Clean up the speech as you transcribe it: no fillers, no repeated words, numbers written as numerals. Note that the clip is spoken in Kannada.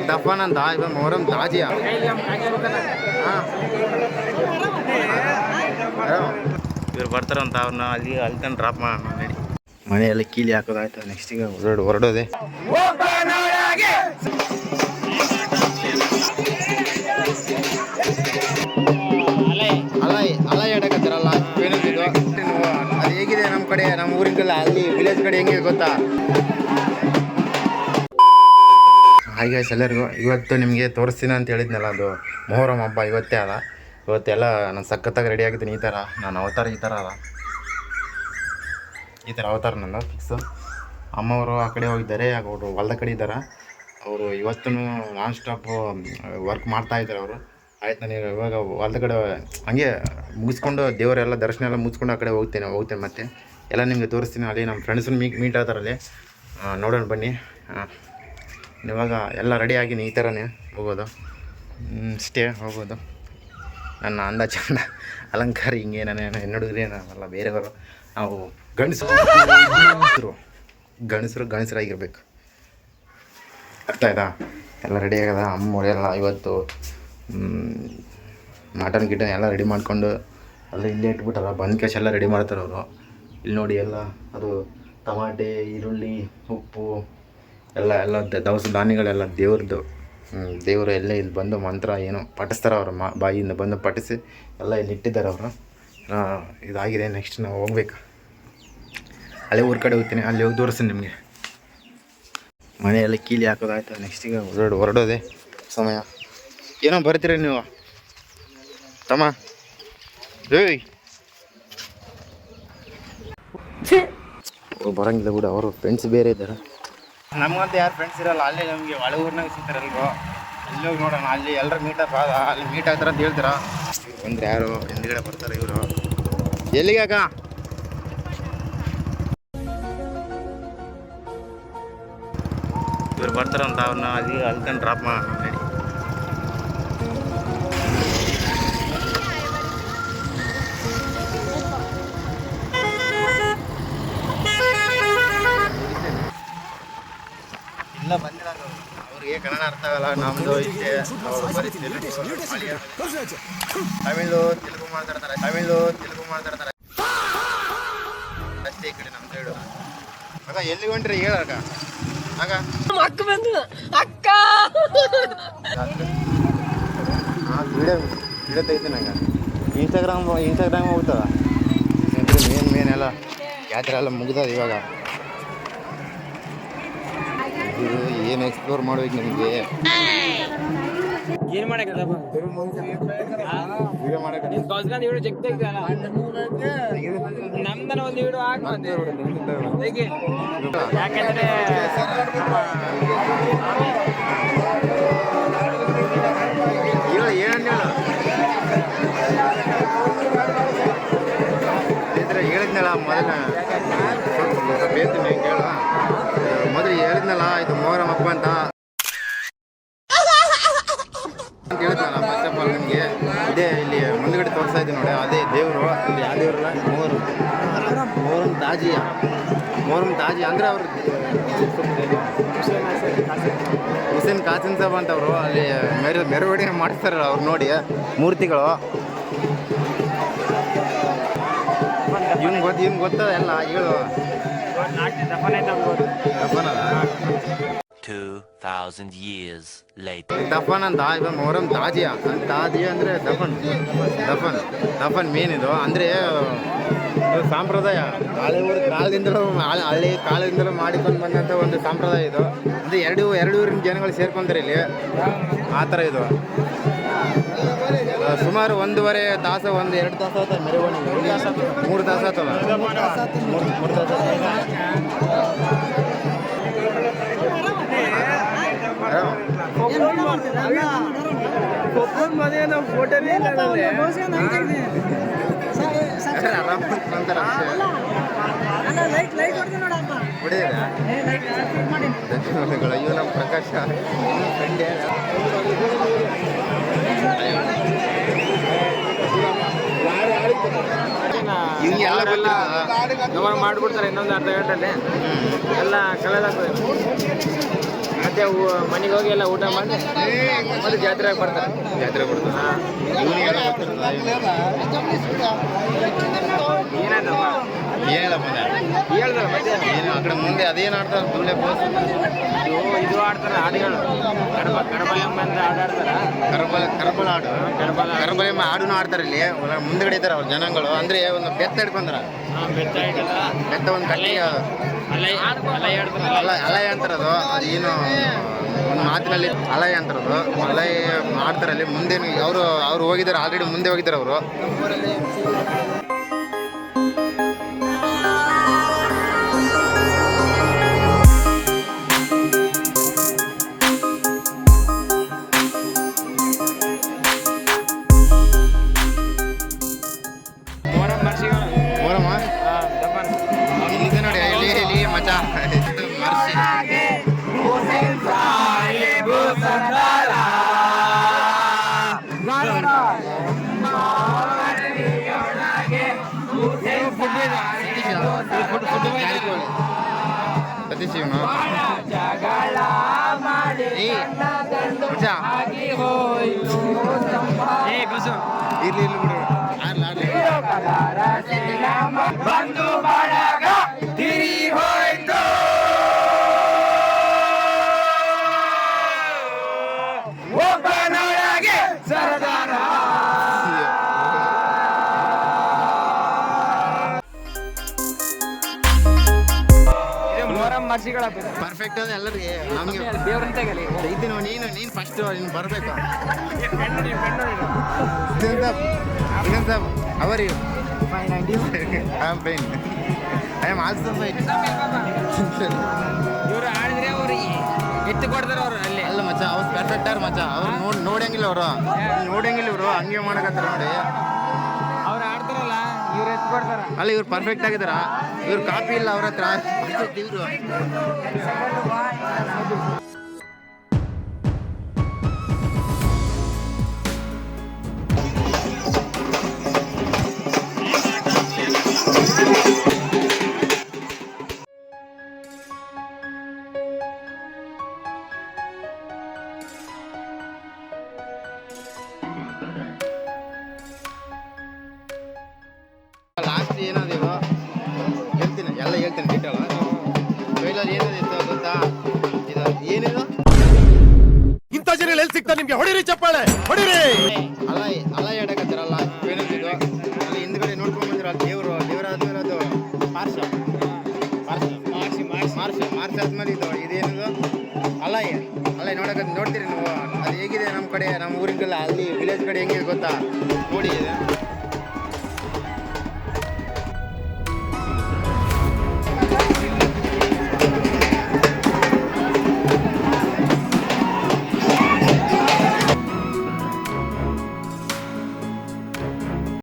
ದಫನ್ ಅಂತ ಇವಾಗ ಮೊಹರಂ ತಾಜಿಯಾ ಇವ್ರು ಬರ್ತಾರಂತ ಅವ್ರನ್ನ ಅಲ್ಲಿ ತನಕ ಡ್ರಾಪ್ ಮಾಡೋಣ ನಡಿ. ಮನೆಯಲ್ಲಿ ಕೀಲಿ ಹಾಕೋದಾಯ್ತು. ನೆಕ್ಸ್ಟ್ ಈಗ ಹೊರಡೋದೆ. ಅಲ ಹೇಳಕತ್ತಾರಲ್ಲ ಏನಿದ್ದು ಅದು ಹೇಗಿದೆ ನಮ್ಮ ಕಡೆ, ನಮ್ಮ ಊರಿಗೆಲ್ಲ ಅಲ್ಲಿ ವಿಲೇಜ್ ಕಡೆ ಹೆಂಗಿದೆ ಗೊತ್ತಾ? ಹಾಗೆ ಎಲ್ಲರಿಗೂ ಇವತ್ತು ನಿಮಗೆ ತೋರಿಸ್ತೀನಿ ಅಂತ ಹೇಳಿದ್ನಲ್ಲ, ಅದು ಮೊಹರಂ ಹಬ್ಬ ಇವತ್ತೇ ಅಲ್ಲ. ಇವತ್ತೆಲ್ಲ ನಾನು ಸಖತ್ತಾಗಿ ರೆಡಿ ಆಗಿದ್ದೀನಿ. ಈ ಥರ ನಾನು ಅವತಾರ ಈ ಥರ ಅವತಾರ ನನ್ನ ಫಿಕ್ಸು. ಅಮ್ಮವರು ಆ ಕಡೆ ಹೋಗಿದ್ದಾರೆ, ಅವರು ಹೊಲ್ದ ಕಡೆ ಇದ್ದಾರೆ. ಅವರು ಇವತ್ತೂ ನಾನ್ ಸ್ಟಾಪ್ ವರ್ಕ್ ಮಾಡ್ತಾಯಿದ್ದಾರೆ ಅವರು. ಆಯ್ತು, ನಾನು ಇವಾಗ ಹೊಲ್ದ ಕಡೆ ಹಂಗೆ ಮುಗಿಸ್ಕೊಂಡು ದೇವರೆಲ್ಲ ದರ್ಶನ ಎಲ್ಲ ಮುಗಿಸ್ಕೊಂಡು ಆ ಕಡೆ ಹೋಗ್ತೇನೆ ಮತ್ತೆ ಎಲ್ಲ ನಿಮಗೆ ತೋರಿಸ್ತೀನಿ. ಅಲ್ಲಿ ನಮ್ಮ ಫ್ರೆಂಡ್ಸನ್ನು ಮೀಟ್ ಆಗ್ತಾರಲ್ಲಿ, ನೋಡೋಣ ಬನ್ನಿ. ಇವಾಗ ಎಲ್ಲ ರೆಡಿಯಾಗಿನಿ, ಈ ಥರನೇ ಹೋಗೋದು, ಸ್ಟೇ ಹೋಗೋದು. ನನ್ನ ಅಂದ ಚಂದ ಅಲಂಕಾರ ಹಿಂಗೆ ನಾನು ಹೆಣ್ಣುಡುಗ್ರಿ ನಾವೆಲ್ಲ ಬೇರೆಯವರು. ನಾವು ಗಣಸರಾಗಿರ್ಬೇಕು. ಅರ್ಥ ಆಯ್ತಾ? ಎಲ್ಲ ರೆಡಿ ಆಗದ. ಅಮ್ಮವರೆಲ್ಲ ಇವತ್ತು ಮಟನ್ ಗಿಟನ್ ಎಲ್ಲ ರೆಡಿ ಮಾಡ್ಕೊಂಡು ಎಲ್ಲ ಇಲ್ಲೇ ಇಟ್ಬಿಟ್ಟಾರ. ಬಂದು ಕ್ಯಾಶ್ ಎಲ್ಲ ರೆಡಿ ಮಾಡ್ತಾರೆ ಅವರು. ಇಲ್ಲಿ ನೋಡಿ ಎಲ್ಲ ಅದು ಟಮಾಟೆ, ಈರುಳ್ಳಿ, ಉಪ್ಪು ಎಲ್ಲ ದವಸ ಧಾನ್ಯಗಳೆಲ್ಲ ದೇವರು ಎಲ್ಲ ಇಲ್ಲಿ ಬಂದು ಮಂತ್ರ ಏನೋ ಪಠಿಸ್ತಾರೆ. ಅವರು ಬಾಯಿಯಿಂದ ಬಂದು ಪಠಿಸಿ ಎಲ್ಲ ಇಲ್ಲಿ ಇಟ್ಟಿದ್ದಾರೆ ಅವರು. ಇದಾಗಿದೆ. ನೆಕ್ಸ್ಟ್ ನಾವು ಹೋಗ್ಬೇಕು. ಅಲ್ಲೇ ಊರ ಕಡೆ ಹೋಗ್ತೀನಿ, ಅಲ್ಲಿ ಹೋಗಿ ತೋರಿಸ್ತೀನಿ ನಿಮಗೆ. ಮನೆಯಲ್ಲಿ ಕೀಲಿ ಹಾಕೋದಾಯ್ತು. ನೆಕ್ಸ್ಟ್ ಈಗ ಹೊರಡೋದೆ ಸಮಯ. ಏನೋ ಬರ್ತೀರ ನೀವು ತಮ್ಮ? ಬರೋಂಗಿಲ್ಲ ಬಿಡು, ಅವರು ಫ್ರೆಂಡ್ಸ್ ಬೇರೆ ಇದ್ದಾರೆ. ನಮಗಂತ ಯಾರು ಫ್ರೆಂಡ್ಸ್ ಇರೋಲ್ಲ. ಅಲ್ಲೇ ನಮಗೆ ಒಳ ಊರಿನಾಗ ಸಿಗ್ತಾರೆ ಎಲ್ರು. ಅಲ್ಲಿ ಹೋಗಿ ನೋಡೋಣ, ಅಲ್ಲಿ ಎಲ್ಲರೂ ಅಲ್ಲಿ ಮೀಟ್ ಆಗ್ತಾರೆ ಅಂತ ಹೇಳ್ತೀರಾ. ಬಂದರೆ ಯಾರು ಹಿಂದ್ಗಡೆ ಬರ್ತಾರೆ ಇವರು. ಎಲ್ಲಿಗೆ ಅಕ್ಕ? ಇವ್ರು ಬರ್ತಾರಂತ ಅವ್ರನ್ನ ಅಲ್ಲಿ ತನಕ ಡ್ರಾಪ್ ಮಾಡೋಣ ನಡಿ. ಇಲ್ಲ ಬಂದಿರೋದು ಅವ್ರಿಗೆ ಕನ್ನಡ ಅರ್ಥ ಆಗಲ್ಲ. ನಮ್ಮದು ಇಷ್ಟೇ ತಮಿಳು ತೆಲುಗು ಮಾತಾಡ್ತಾರೆ ಅಷ್ಟೇ. ಈ ಕಡೆ ನಮ್ಮ ಸೈಡು. ಆಗ ಎಲ್ಲಿ ಹೊಂಟ್ರಿ ಹೇಳಾಗ? ಆಗ ವಿಡಿಯೋ ತೆಗಿತೀನಿ. ಆಗ ಇನ್ಸ್ಟಾಗ್ರಾಮ್ ಹೋಗ್ತದ. ಮೇನ್ ಎಲ್ಲ ಯಾತ್ರೆ ಎಲ್ಲ ಮುಗ್ದದ. ಇವಾಗ ಏನು ಎಕ್ಸ್ಪ್ಲೋರ್ ಮಾಡ್ಬೇಕು ನಿಮಗೆ. ಏನು ಮಾಡಕ್ಕೆ ನಮ್ದನ ಒಂದು ವಿಡಿಯೋ ಯಾಕಂದ್ರೆ ಹೇಳಿದ್ನಲ್ಲ ಮೊದಲು ಹೇಳಿದ್ನಲ್ಲ ಇದು ಮೊಹರಂ ಹಬ್ಬ ಅಂತ ಹೇಳಿದ್ನಲ್ಲ. ಫಸ್ಟ್ ಆಫ್ ಆಲ್ ನಿಮಗೆ ಇದೇ ಇಲ್ಲಿ ಮುಂದುಗಡೆ ತೋರಿಸ್ತಾ ಇದ್ದೀನಿ ನೋಡಿ, ಅದೇ ದೇವರು. ಇಲ್ಲಿ ಯಾವ ದೇವರಲ್ಲ, ಮೊಹರಂ ತಾಜಿ ಅಂದರೆ ಅವರು ಹುಸೇನ್ ಕಾಸಿಂ ಸಾಬ್ ಅಂತವರು ಅಲ್ಲಿ ಮೆರವಣಿಗೆ ಮಾಡಿಸ್ತಾರಲ್ಲ ಅವ್ರು ನೋಡಿ ಮೂರ್ತಿಗಳು. ಇವ್ನು ಗೊತ್ತದ ಎಲ್ಲ ಹೇಳು. ದಫನ್ ಅಂತ ಇವಾಗ ಮೊಹರಂ ತಾಜಿಯಾ ಅಂದರೆ ದಫನ್ ಮೇನ್ ಇದು. ಅಂದರೆ ಸಾಂಪ್ರದಾಯ ಹಳ್ಳಿ ಕಾಲದಿಂದಲೂ ಮಾಡಿಕೊಂಡು ಬಂದಂಥ ಒಂದು ಸಾಂಪ್ರದಾಯ ಇದು. ಅಂದರೆ ಎರಡು ಊರಿನ ಜನಗಳು ಸೇರ್ಕೊಂತಾರೆ ಇಲ್ಲಿ, ಆ ಥರ ಇದು. ಸುಮಾರು 1.5 ತಾಸು 1-2 ತಾಸು ಆಯ್ತು ಮೆರವಣಿಗೆ. 3 ತಾಸು ಆಯ್ತಲ್ಲ. 3 ತಾಸು ಅಯ್ಯೋ ನಮ್ಮ ಪ್ರಕಾಶ ಎಲ್ಲ ಮಾಡ್ಬಿಡ್ತಾರೆ ಇನ್ನೊಂದು ಅರ್ಧ ಗಂಟೆಯಲ್ಲಿ ಎಲ್ಲ ಕಳೆದಾಗ್ತದೆ. ಮತ್ತೆ ಮತ್ತೆ ಮನೆಗೆ ಹೋಗಿ ಎಲ್ಲ ಊಟ ಮಾಡಿ ಮತ್ತೆ ಜಾತ್ರೆಗೆ ಬರ್ತಾರೆ. ಜಾತ್ರೆ ಕೊಡ್ತಾರೆ. ಇವನಿಗೆಲ್ಲ ಏನಾಯ್ತಪ್ಪ ಏನಿಲ್ಲಪ್ಪ ಹೇಳ್ದಲ್ಲ ಮತ್ತೆ ಏನು ಆ ಕಡೆ ಮುಂದೆ ಅದೇನು ಆಡ್ತಾರೆ ಸುಳ್ಳೆ ಬೋಸ್ ಇದು ಆಡ್ತಾರೆ ಹಾಡುಗಳು ಕಡಬ ಎಂಬಂತ ಆಡ್ತಾರ. ಕರಬಲ ಹಾಡು ಕರಬಲ ಎಂಬ ಹಾಡುನು ಆಡ್ತಾರೆ ಇಲ್ಲಿ ಮುಂದ್ಗಡೆ ಇದ್ದಾರೆ ಅವ್ರ ಜನಗಳು. ಅಂದ್ರೆ ಒಂದು ಬೆತ್ತ ಹಿಡ್ಕೊಂಡ್ರ ಬೆತ್ತ ಒಂದು ಕಟ್ಟಿಗೆ ಅಲೈ ಅಂತಾರದು. ಅದೇನು ಒಂದು ಮಾತಿನಲ್ಲಿ ಅಲೈ ಅಂತಾರದು. ಅಲೈ ಆಡ್ತಾರೆ ಅಲ್ಲಿ. ಮುಂದೆ ಅವರು ಹೋಗಿದ್ದಾರೆ, ಆಲ್ರೆಡಿ ಮುಂದೆ ಹೋಗಿದ್ದಾರೆ ಅವರು. ಓರಮ್ಮ ಇಲ್ಲಿದೆ ನೋಡಿ, ಇಲ್ಲಿ ಮಚ ಮರ್ಸಿ ಸತೀಶಿವನು ಇರ್ಲಿ ಬಿಡು. ಬಂದು ಬಳಗ ತಿರಿ ಹೋಯ್ತು ಒಬ್ಬನೊಳಗೆ ಸರದಾರ. ಮೊಹರಂ ಮರ್ಸಿಗಳ ಪರ್ಫೆಕ್ಟ್ ಅದ ಎಲ್ಲರಿಗೆ. ನಮಗೆ ದೇವ್ರಂತ ಇದು ನೀನು ಫಸ್ಟ್ ನೀನು ಬರಬೇಕು. Are you fine and you? I am fine. I am also fine. ಇವರು ಆಡಿದ್ರೆ ಅವ್ರು ಎತ್ತು ಕೊಡ್ತಾರೆ ಅವರು ಅಲ್ಲಿ. ಅಲ್ಲ ಮಚ್ಚ, ಅವ್ರು ಪರ್ಫೆಕ್ಟ್ ಆರ್ ಮಚ್ಚ. ಅವ್ರು ನೋಡಂಗಿಲ್ಲ ಅವರು, ನೋಡಂಗಿಲ್ಲ ಇವರು. ಹಂಗೆ ಮಾಡಕತ್ತಾರ ನೋಡಿ. ಅವ್ರು ಆಡ್ತಾರಲ್ಲ, ಇವ್ರು ಎತ್ತು ಕೊಡ್ತಾರ. ಅಲ್ಲ ಇವ್ರು ಪರ್ಫೆಕ್ಟ್ ಆಗಿದಾರ. ಇವ್ರು ಕಾಪಿ ಇಲ್ಲ ಅವ್ರ ಹತ್ರ. ಇವರು ಲಾಸ್ಟ್ ಏನದೇವ ಹೇಳ್ತೀನಿ, ಎಲ್ಲ ಹೇಳ್ತೀನಿ ಡೀಟೇಲ್. ಕೈಲಲ್ಲಿ ಏನದಿತ್ತು ಗೊತ್ತಾ? ಇದು ಏನಿದು? ಇಂಥ ಜನ ಎಲ್ಲಿ ಸಿಗ್ತಾರೆ ನಿಮ್ಗೆ? ಹೊಡಿರಿ ಚಪ್ಪಾಳೆ, ಹೊಡಿರಿ. ಅಲ್ಲ ಹೇಳಕತ್ತಾರಲ್ಲ ಏನಂತಿದ್ದು ಅಲ್ಲಿ ಹಿಂದ್ಗಡೆ ನೋಡ್ಕೊಂಡು ಬಂದಿರೋ ದೇವರಾದ್ಮೇಲೆ ಅದು ಮಾರ್ಷ ಆದ್ಮೇಲೆ ಇದೇನಿದು ಅಲ್ಲ ನೋಡ್ತೀರಿ ನೀವು. ಅದು ಹೇಗಿದೆ ನಮ್ಮ ಕಡೆ, ನಮ್ಮ ಊರಿಗೆಲ್ಲ ಅಲ್ಲಿ ವಿಲೇಜ್ ಕಡೆ ಹೆಂಗಿದೆ ಗೊತ್ತಾ? ನೋಡಿ